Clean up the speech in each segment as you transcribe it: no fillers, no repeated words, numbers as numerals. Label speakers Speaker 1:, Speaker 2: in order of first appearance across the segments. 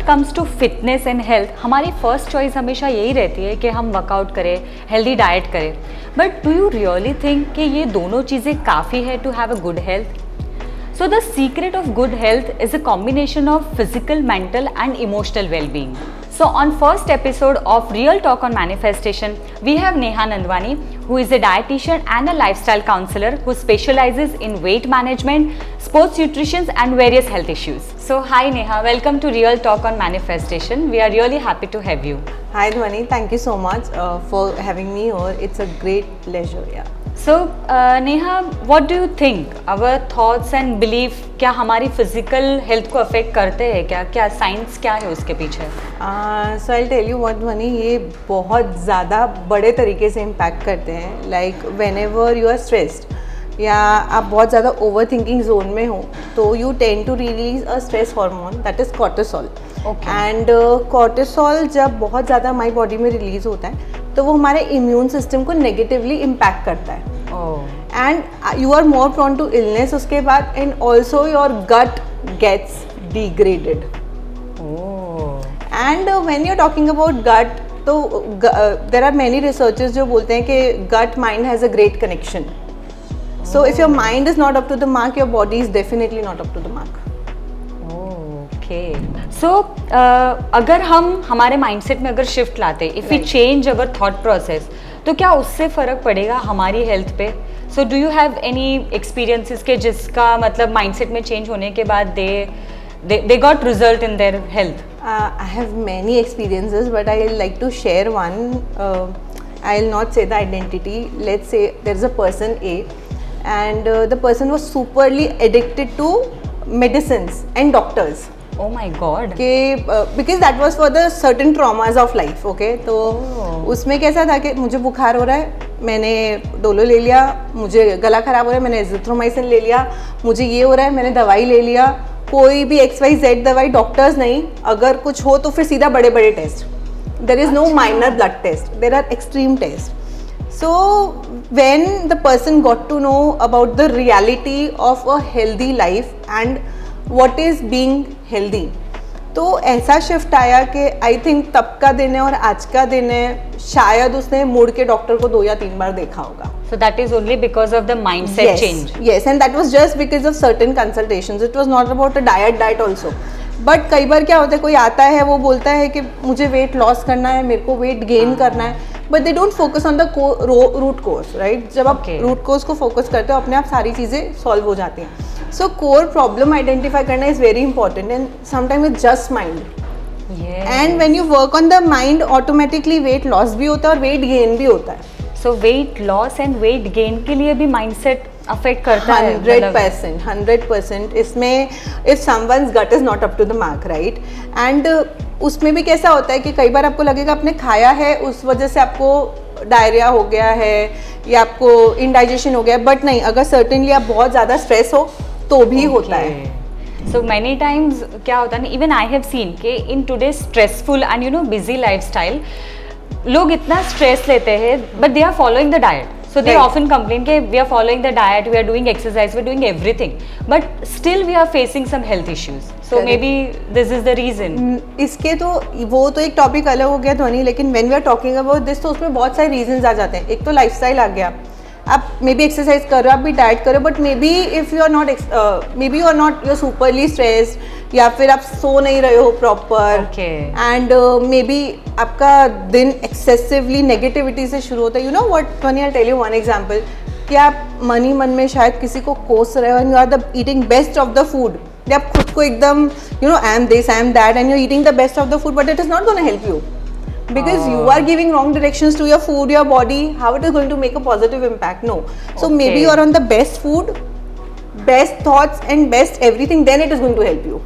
Speaker 1: Comes to fitness and health हमारी first choice हमेशा यही रहती है कि हम वर्कआउट करें, हेल्दी डाइट करें. But do you really think कि ये दोनों चीज़ें काफ़ी है to have a good health? So the secret of good health is a combination of physical, mental and emotional well-being. So on first episode of Real Talk on Manifestation, we have Neha Nandwani, who is a dietitian and a lifestyle counselor who specializes in weight management, sports nutrition and various health issues. So hi Neha, welcome to Real Talk on Manifestation. We are really happy to have you.
Speaker 2: Hi Dhwani, thank you so much for having me here. It's a great pleasure. Yeah.
Speaker 1: So Neha, what do you think? Our thoughts and belief क्या हमारी physical health को affect करते हैं क्या science क्या है उसके पीछे?
Speaker 2: So I'll tell you what Dhwani, ये बहुत ज़्यादा बड़े तरीके से impact करते हैं. Like whenever you are stressed या आप बहुत ज़्यादा ओवर थिंकिंग जोन में हो तो you tend to release a stress hormone that is cortisol. And cortisol जब बहुत ज़्यादा हमारी बॉडी में रिलीज होता है तो वो हमारे इम्यून सिस्टम को नेगेटिवली इम्पैक्ट करता है and you are more prone to illness उसके बाद. And also your gut gets degraded. And when you are talking about gut तो देर आर मैनी रिसर्चर्स जो बोलते हैं कि gut mind has a great connection. So if your mind is not up to the mark, your body is definitely not up to the mark.
Speaker 1: Okay. So अगर हम हमारे mindset में अगर shift latte, if we change our thought process, तो क्या उससे फर्क पड़ेगा हमारी health पे? So do you have any experiences के जिसका मतलब mindset में change होने के बाद they got result in their health?
Speaker 2: I have many experiences, but I like to share one. I'll not say the identity. Let's say there's a person A. And the person was superly addicted to medicines and doctors.
Speaker 1: Oh my God.
Speaker 2: Because that was for the certain traumas of life. Okay, तो उसमें कैसा था कि मुझे बुखार हो रहा है, मैंने डोलो ले लिया. मुझे गला खराब हो रहा है, मैंने एजिथ्रोमाइसिन ले लिया. मुझे ये हो रहा है, मैंने दवाई ले लिया. कोई भी XYZ दवाई, डॉक्टर्स नहीं. अगर कुछ हो तो फिर सीधा बड़े बड़े test. There is no minor blood test. There are extreme tests. So when the person got to know about the reality of a healthy life and what is being healthy, तो ऐसा शिफ्ट आया कि I think तब का दिन है और आज का दिन है, शायद उसने मुड़ के डॉक्टर को 2 या 3 बार देखा होगा.
Speaker 1: So that is only because of the mindset change.
Speaker 2: Yes, and that was just because of certain consultations. It was not about a diet also. But कई बार क्या होता है, कोई आता है वो बोलता है कि मुझे वेट लॉस करना है, मेरे को वेट गेन करना है, but they don't focus on the root cause. Right, जब आप रूट कोर्स को फोकस करते हो अपने आप सारी चीज़ें सॉल्व हो जाती हैं. सो कोर प्रॉब्लम आइडेंटिफाई करना is very important and sometime it's just mind. And when you work on the mind automatically weight loss भी होता है और वेट गेन भी होता है.
Speaker 1: So weight loss and weight gain के लिए भी माइंडसेट अफेक्ट करता है
Speaker 2: 100%. इसमें if someone's gut is not up to the mark, right, and उसमें भी कैसा होता है कि कई बार आपको लगेगा आपने खाया है उस वजह से आपको डायरिया हो गया है या आपको इंडाइजेशन हो गया है, बट नहीं, अगर सर्टेनली आप बहुत ज़्यादा स्ट्रेस हो तो भी होता है.
Speaker 1: So many times क्या होता है ना, even I have seen कि in today's stressful and busy lifestyle, लोग इतना स्ट्रेस लेते हैं but they are following the diet. So they often complain कि we are following the diet, we are doing exercise, we are doing everything, but still we are facing some health issues. So maybe this is the reason.
Speaker 2: इसके तो वो तो एक topic अलग हो गया ध्वनि, लेकिन when we are talking about this तो उसमें बहुत सारे रीजंस आ जाते हैं. एक तो लाइफस्टाइल आ गया, आप मे बी एक्सरसाइज कर रहे हो, आप भी डाइट करो, but maybe if you are not you are superly stressed या फिर आप सो नहीं रहे हो प्रॉपर, एंड मे बी आपका दिन एक्सेसिवली नेगेटिविटी से शुरू होता है. You know what, I tell you one example, कि आप मन ही मन में शायद किसी को कोस रहे हो and you are the eating best of the food, या आप खुद को एकदम I am this, I am that, and you are eating the best of the food, but it is not gonna help you. Because you are giving wrong directions to your food, your body, how it is going to make a positive impact? No. So maybe you are on the best food, best thoughts and best everything, then it is going to help you.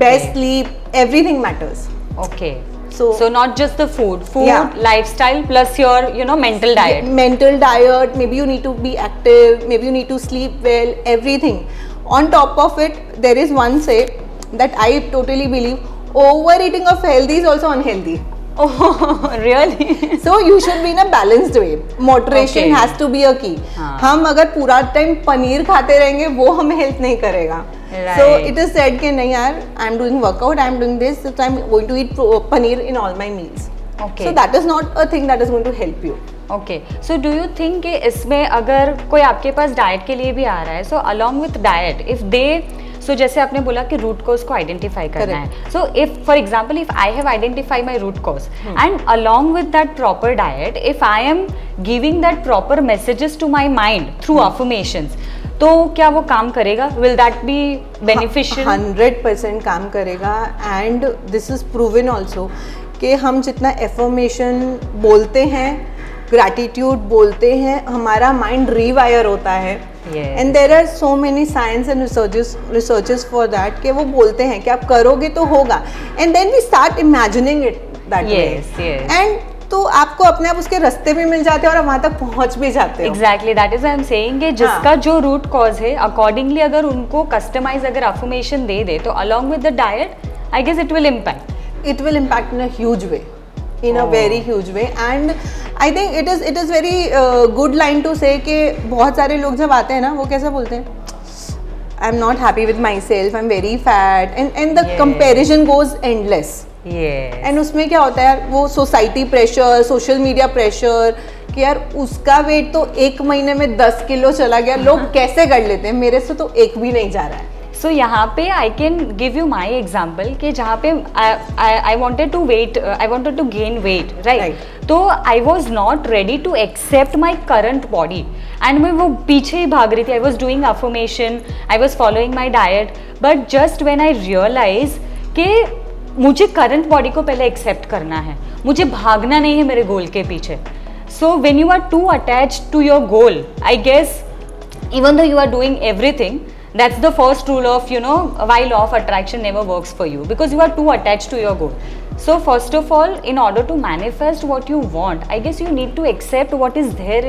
Speaker 2: Best sleep, everything matters.
Speaker 1: Okay. So not just the food, lifestyle plus your mental diet.
Speaker 2: Mental diet, maybe you need to be active, maybe you need to sleep well, everything. On top of it, there is one say that I totally believe, overeating of healthy is also unhealthy.
Speaker 1: Oh, really?
Speaker 2: So you should be in a balanced way. Moderation
Speaker 1: Okay.
Speaker 2: has to be a key.
Speaker 1: हाँ.
Speaker 2: हम अगर पूरा time paneer खाते रहेंगे वो हमें help नहीं करेगा. So
Speaker 1: Right.
Speaker 2: it is said कि नहीं यार, I am doing workout, I am doing this, so I am going to eat paneer in all my meals.
Speaker 1: Okay.
Speaker 2: So that is not a thing that is going to help you.
Speaker 1: Okay so do you think कि इसमें अगर कोई आपके पास diet के लिए भी आ रहा है, so along with diet if they, so जैसे आपने बोला कि रूट कॉज को आइडेंटिफाई करना है, so if for example if I have identify my root cause and along with that proper diet if I am giving that proper messages to my mind through affirmations, तो क्या वो काम करेगा? Will that be beneficial?
Speaker 2: 100% काम करेगा. And this is proven also कि हम जितना एफर्मेशन बोलते हैं, ग्रैटिट्यूड बोलते हैं, हमारा माइंड रीवायर होता है. And there are so many science and researches for that कि वो बोलते हैं कि आप करोगे तो होगा. And then we start imagining it that way. And तो आपको अपने आप उसके रास्ते भी मिल जाते हैं और वहां तक पहुंच भी जाते हो.
Speaker 1: Exactly, that is I am saying कि जिसका जो रूट कॉज है अकॉर्डिंगली अगर उनको कस्टमाइज अगर अफर्मेशन दे दे तो along with the diet I guess it will impact.
Speaker 2: It will impact in a huge way, in a very huge way. And I think it is very good line to say कि बहुत सारे लोग जब आते हैं ना वो कैसे बोलते हैं, I'm not happy with myself, I'm very fat, and the comparison goes endless. And उसमें क्या होता है यार, वो society pressure, social media pressure कि यार उसका वेट तो एक महीने में 10 किलो चला गया, लोग कैसे कर लेते हैं, मेरे से तो एक भी नहीं जा रहा है.
Speaker 1: सो यहाँ पे I can give you my example कि जहाँ पे I wanted to gain weight, right? तो I was not ready to accept my current body and मैं वो पीछे ही भाग रही थी. I was doing affirmation, I was following my diet, but just when I realise कि मुझे करंट बॉडी को पहले एक्सेप्ट करना है, मुझे भागना नहीं है मेरे गोल के पीछे. So when you are too attach to your goal, I guess even though you are doing everything, that's the first rule of, you know, why law of attraction never works for you, because you are too attached to your goal. So first of all, in order to manifest what you want, I guess you need to accept what is there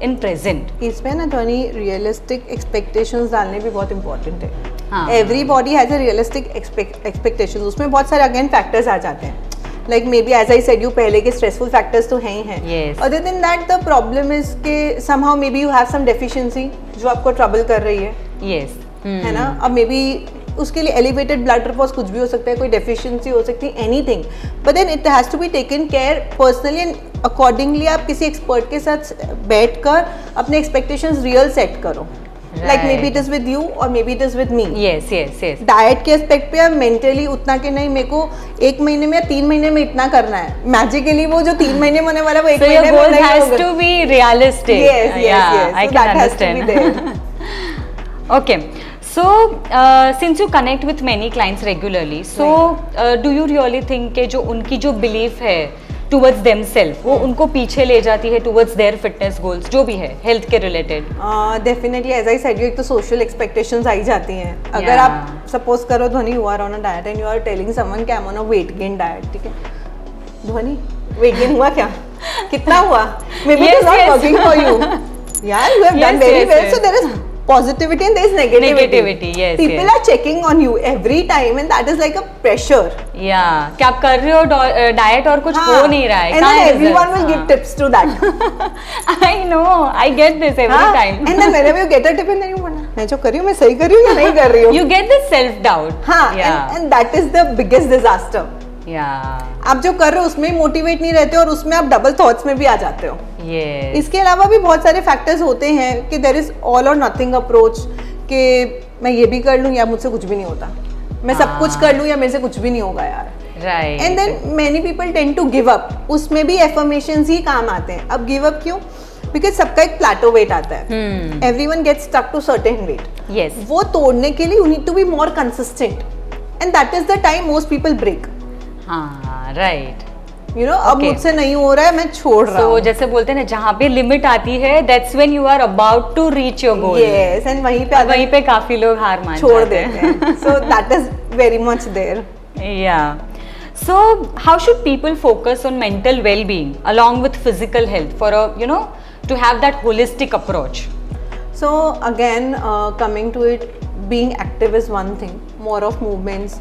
Speaker 1: in present.
Speaker 2: इसमें ना ध्वनि realistic expectations डालने भी बहुत important है.
Speaker 1: हाँ.
Speaker 2: Everybody has a realistic expectations. उसमें बहुत सारे अगेन फैक्टर्स आ जाते हैं. Like maybe as I said you पहले के स्ट्रेसफुल फैक्टर्स तो हैं ही हैं.
Speaker 1: Yes.
Speaker 2: Other than that the problem is के somehow maybe you have some deficiency जो आपको ट्रबल कर रही है.
Speaker 1: Yes.
Speaker 2: है ना. अब मे बी उसके लिए एलिवेटेड ब्लड रिपोर्ट्स कुछ भी हो सकता है, कोई डेफिशिएंसी हो सकती है, anything. But then it has to be taken care personally and accordingly. आप किसी एक्सपर्ट के साथ बैठकर अपने एक्सपेक्टेशंस रियल सेट करो. Like maybe it is with you और maybe it is with me.
Speaker 1: Yes, yes, yes.
Speaker 2: Diet के aspect पे आप मेंटली उतना के नहीं, मेरे को 1 महीने में या 3 महीने में इतना करना है. मैजिकली वो जो 3 महीने में होने वाला है वो 1
Speaker 1: So your
Speaker 2: महीने में
Speaker 1: goal
Speaker 2: नहीं
Speaker 1: has
Speaker 2: होगा.
Speaker 1: to be realistic.
Speaker 2: Yes, yes,
Speaker 1: Yeah,
Speaker 2: yes.
Speaker 1: I
Speaker 2: So
Speaker 1: can
Speaker 2: that has to be
Speaker 1: understand.
Speaker 2: there.
Speaker 1: Okay. So, since you connect with many clients regularly, so do you really think कि जो उनकी जो belief है towards themselves, वो उनको पीछे ले जाती है towards their fitness goals, जो भी है health के related?
Speaker 2: Definitely as I said you, एक तो सोशल एक्सपेक्टेशंस आई जाती हैं. अगर
Speaker 1: Yeah.
Speaker 2: आप सपोज करो Dhwani you are on a diet and you are telling someone कि I am on a weight gain diet, ठीक है? ध्वनि वेट गेन हुआ क्या? कितना हुआ? Maybe it is
Speaker 1: Yes,
Speaker 2: not
Speaker 1: yes.
Speaker 2: Working for you. यार you have done
Speaker 1: Yes,
Speaker 2: very
Speaker 1: yes,
Speaker 2: well.
Speaker 1: yes.
Speaker 2: So there is positivity and there is negativity.
Speaker 1: Yes,
Speaker 2: People
Speaker 1: yes.
Speaker 2: are checking on you every time and that is like a pressure.
Speaker 1: Yeah, कि आप कर रहे हो diet और कुछ हो नहीं रहा है.
Speaker 2: And then
Speaker 1: कहाँ है
Speaker 2: everyone will
Speaker 1: results?
Speaker 2: give tips to that.
Speaker 1: I know, I get this every
Speaker 2: हाँ,
Speaker 1: time.
Speaker 2: and then whenever you get a tip and then you wonder, मैं जो कर रही हूँ मैं सही कर रही हूँ या नहीं कर रही हूँ.
Speaker 1: You get this self doubt.
Speaker 2: हाँ,
Speaker 1: Yeah.
Speaker 2: and that is the biggest disaster.
Speaker 1: Yeah.
Speaker 2: आप जो कर रहे हो उसमें मोटिवेट नहीं रहते और उसमें आप डबल थॉट्स में भी आ जाते हो.
Speaker 1: Yes.
Speaker 2: इसके अलावा भी बहुत सारे फैक्टर्स होते हैं कि देयर इज ऑल और नथिंग अप्रोच, कि मैं ये भी कर लूँ या मुझसे कुछ भी नहीं होता, मैं सब कुछ कर लूँ या मेरे से कुछ भी नहीं होगा यार.
Speaker 1: Right.
Speaker 2: And then many people tend to give up. उसमें भी एफर्मेशंस ही काम आते हैं. अब गिव अप क्यों? बिकॉज सबका एक प्लेटो वेट आता है. Everyone gets stuck to certain weight.
Speaker 1: Yes.
Speaker 2: वो तोड़ने के लिए you need to be more consistent and that is the time most people break.
Speaker 1: हाँ, right.
Speaker 2: यू नो अब
Speaker 1: Okay.
Speaker 2: मुझसे नहीं हो रहा है, मैं छोड़ रहा
Speaker 1: So
Speaker 2: हूँ.
Speaker 1: जैसे बोलते हैं ना, जहाँ पे लिमिट आती है, that's when you are about to reach your goal.
Speaker 2: Yes, and वहीं पे
Speaker 1: और वहीं पे काफी लोग हार मान
Speaker 2: छोड़
Speaker 1: जाते
Speaker 2: देते हैं. So that is very much there.
Speaker 1: Yeah. So how should people focus on mental well-being along with physical health for a, you know, to have that holistic approach?
Speaker 2: So again, coming to it, being active is one thing. More of movements,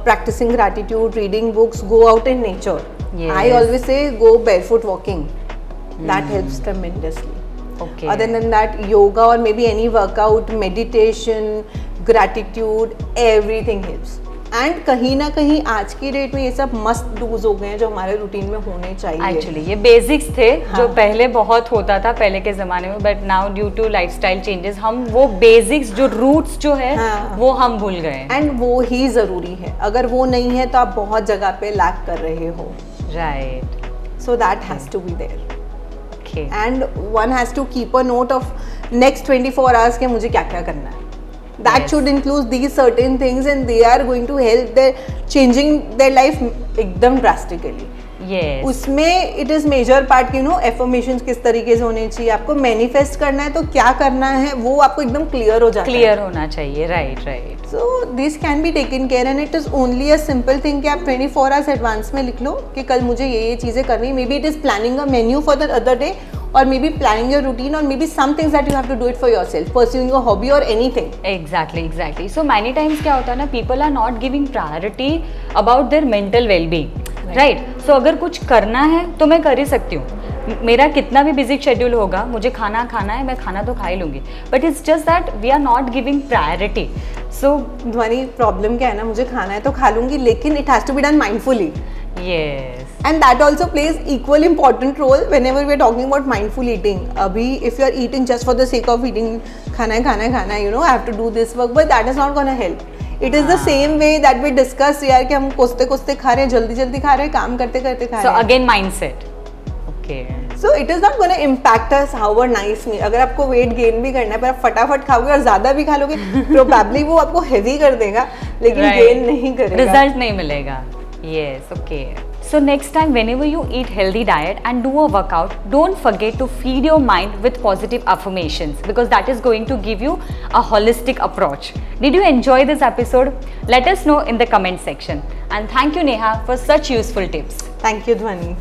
Speaker 2: practicing gratitude, reading books, go out in nature.
Speaker 1: Yes.
Speaker 2: I always say go barefoot walking. That helps tremendously.
Speaker 1: Okay.
Speaker 2: Other than that, yoga or maybe any workout, meditation, gratitude, everything helps. And कहीं ना कहीं आज की date में ये सब must dos हो गए हैं जो हमारे रूटीन में होने चाहिए.
Speaker 1: एक्चुअली ये बेसिक्स थे जो
Speaker 2: हाँ.
Speaker 1: पहले बहुत होता था पहले के ज़माने में, but now due to lifestyle changes हम वो बेसिक्स जो रूट्स जो है
Speaker 2: हाँ.
Speaker 1: वो हम भूल गए.
Speaker 2: एंड वो ही ज़रूरी है. अगर वो नहीं है तो आप बहुत जगह पे लैक कर रहे हो.
Speaker 1: Right.
Speaker 2: So that has to be there.
Speaker 1: Okay.
Speaker 2: And one has to keep a note of next 24 hours के मुझे क्या क्या करना है. That
Speaker 1: Yes.
Speaker 2: should include these certain things and they are going to help their changing their life एकदम drastically.
Speaker 1: Yes.
Speaker 2: उसमें it is major part कि affirmations किस तरीके से होने चाहिए. आपको manifest करना है तो क्या करना है वो आपको एकदम clear हो जाता है.
Speaker 1: क्लियर होना चाहिए. Right right.
Speaker 2: So this can be taken care and it is only a simple thing कि आप 24 hours advance में लिख लो कि कल मुझे ये चीज़ें करनी है. Maybe it is planning a menu for the other day or maybe planning your routine or maybe some things that you have to do it for yourself, pursuing a hobby or anything.
Speaker 1: Exactly. So many times क्या होता है ना, people are not giving priority about their mental wellbeing. Right. So अगर कुछ करना है तो मैं कर ही सकती हूँ. मेरा कितना भी बिजी शेड्यूल होगा, मुझे खाना खाना है, मैं खाना तो खा ही लूँगी, but it's just that we are not giving priority. So
Speaker 2: Dhwani problem क्या है ना, मुझे खाना है तो खा लूँगी लेकिन it has to be done mindfully.
Speaker 1: Yes.
Speaker 2: And that also plays equal important role whenever we are talking about mindful eating. Abhi, if you are eating just for the sake of eating, khana hai, you know, I have to do this work, but that is not going to help. It is the same way that we discussed यार कि हम कोसते खा रहे हैं, जल्दी खा रहे हैं, काम करते खा रहे हैं.
Speaker 1: So again mindset. Okay.
Speaker 2: So it is not going to impact us however nice meal. अगर आपको weight gain भी करना है पर आप फटाफट खाओगे और ज़्यादा भी खा लोगे, probably वो आपको heavy कर देगा, लेकिन gain नहीं करेगा.
Speaker 1: रिजल्ट नहीं मिलेगा. Yes, okay. So next time whenever you eat healthy diet and do a workout, don't forget to feed your mind with positive affirmations because that is going to give you a holistic approach. Did you enjoy this episode? Let us know in the comment section. And thank you Neha for such useful tips.
Speaker 2: Thank you Dhwani.